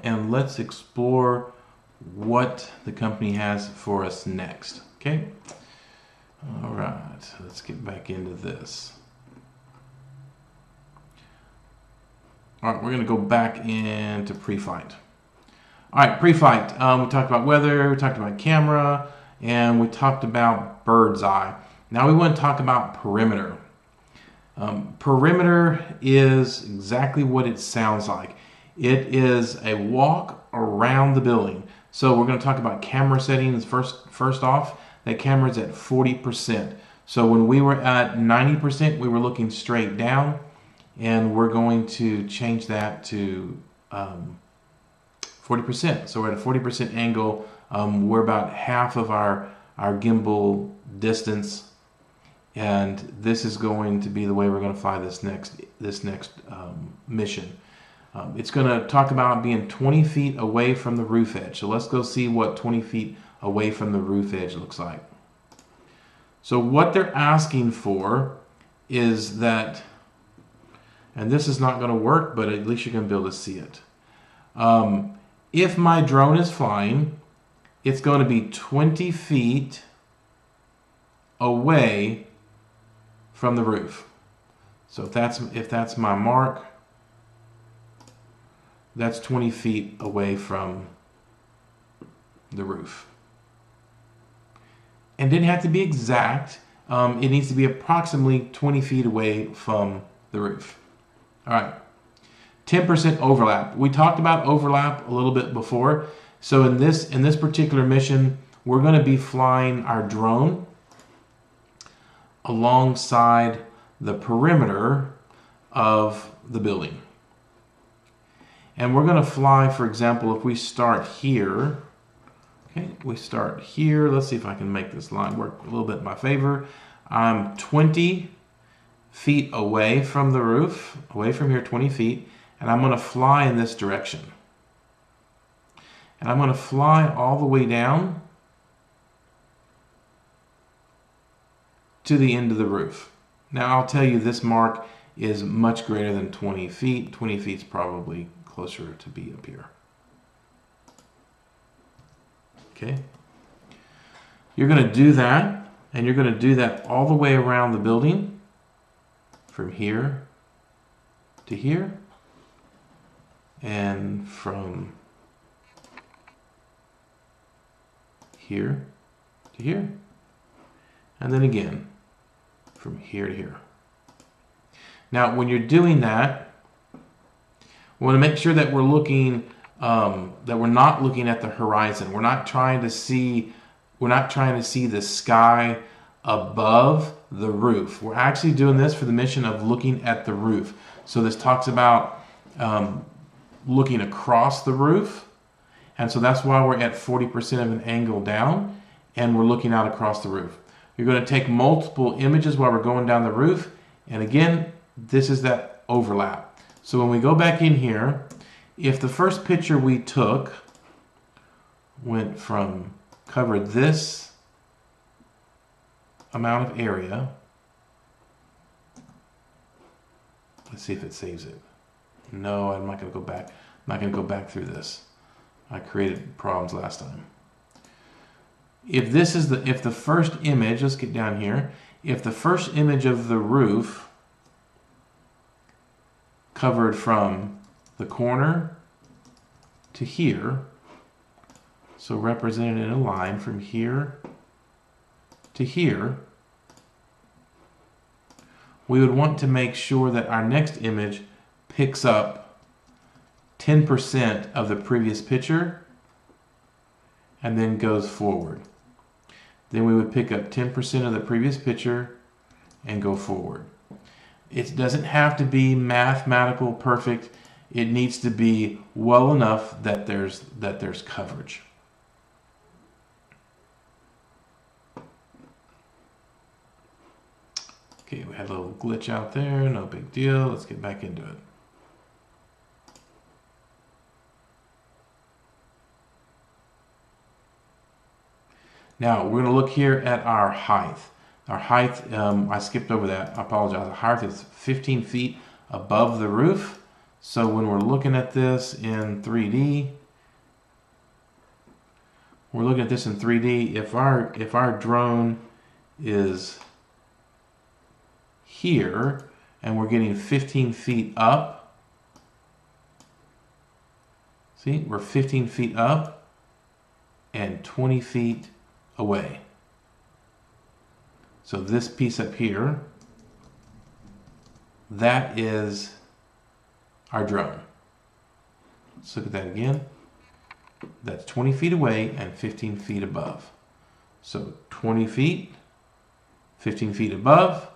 and let's explore what the company has for us next. Okay? All right, let's get back into this. All right, we're going to go back into pre-flight. All right, pre-flight. We talked about weather, we talked about camera, and we talked about bird's eye. Now we want to talk about perimeter. Perimeter is exactly what it sounds like. It is a walk around the building. So we're going to talk about camera settings first off. That camera is at 40%. So when we were at 90%, we were looking straight down, and we're going to change that to 40%. So we're at a 40% angle. We're about half of our gimbal distance, and this is going to be the way we're going to fly this next mission. It's going to talk about being 20 feet away from the roof edge. So let's go see what 20 feet away from the roof edge looks like. So what they're asking for is that, and this is not going to work, but at least you're going to be able to see it. If my drone is flying, it's going to be 20 feet away from the roof. So if that's my mark, that's 20 feet away from the roof. And didn't have to be exact. It needs to be approximately 20 feet away from the roof. All right. 10% overlap. We talked about overlap a little bit before. So in this particular mission, we're going to be flying our drone alongside the perimeter of the building. And we're going to fly, for example, if we start here, okay, we start here. Let's see if I can make this line work a little bit in my favor. I'm 20 feet away from the roof, away from here, 20 feet, and I'm going to fly in this direction. And I'm going to fly all the way down to the end of the roof. Now I'll tell you this mark is much greater than 20 feet. 20 feet is probably closer to be up here. Okay. You're going to do that, and you're going to do that all the way around the building from here to here, and from here to here, and then again from here to here. Now when you're doing that, we want to make sure that we're looking that we're not looking at the horizon. We're not trying to see the sky above the roof. We're actually doing this for the mission of looking at the roof. So this talks about looking across the roof, and so that's why we're at 40% of an angle down, and we're looking out across the roof. You're going to take multiple images while we're going down the roof, and again, this is that overlap. So when we go back in here, if the first picture we took covered this amount of area, let's see if it saves it. No, I'm not going to go back. I'm not going to go back through this. I created problems last time. If the first image, let's get down here. If the first image of the roof covered from the corner to here, so represented in a line from here to here, we would want to make sure that our next image picks up 10% of the previous picture and then goes forward. Then we would pick up 10% of the previous picture and go forward. It doesn't have to be mathematical perfect. It needs to be well enough that there's coverage. Okay, we had a little glitch out there, no big deal. Let's get back into it. Now we're going to look here at our height. Our height, I skipped over that. I apologize. Our height is 15 feet above the roof. So when we're looking at this in 3D, if our drone is here and we're getting 15 feet up, see, we're 15 feet up and 20 feet away. So this piece up here, that is our drone. Let's look at that again. That's 20 feet away and 15 feet above. So 20 feet, 15 feet above,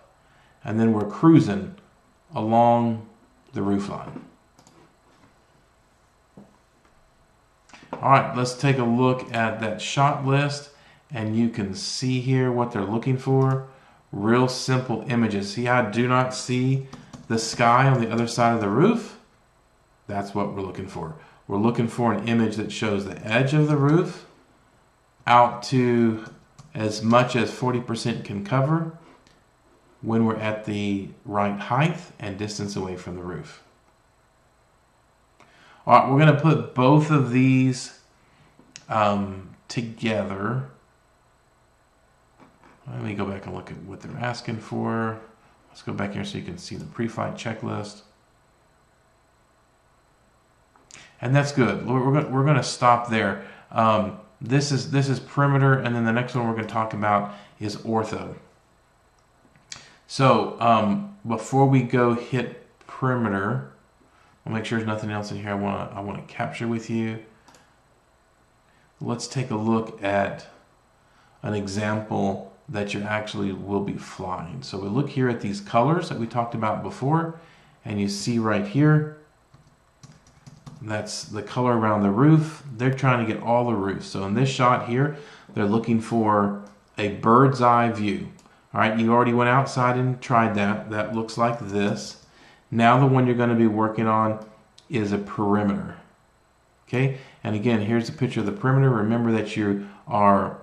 and then we're cruising along the roof line. All right, let's take a look at that shot list, and you can see here what they're looking for. Real simple images. See how I do not see the sky on the other side of the roof? That's what we're looking for. We're looking for an image that shows the edge of the roof out to as much as 40% can cover when we're at the right height and distance away from the roof. All right, we're going to put both of these together. Let me go back and look at what they're asking for. Let's go back here so you can see the pre-flight checklist. And that's good. We're going to stop there. This is perimeter, and then the next one we're going to talk about is ortho. So before we go hit perimeter, I'll make sure there's nothing else in here I want to capture with you. Let's take a look at an example that you actually will be flying. So we look here at these colors that we talked about before, and you see right here, that's the color around the roof. They're trying to get all the roofs. So in this shot here, they're looking for a bird's eye view. All right, you already went outside and tried that. That looks like this. Now the one you're going to be working on is a perimeter. Okay, and again, here's a picture of the perimeter. Remember that you are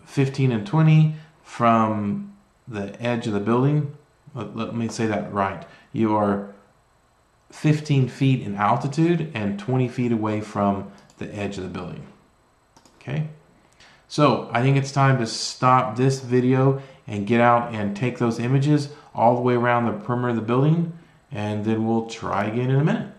15 and 20 from the edge of the building. Let me say that right. You are 15 feet in altitude and 20 feet away from the edge of the building. Okay, so I think it's time to stop this video and get out and take those images all the way around the perimeter of the building, and then we'll try again in a minute.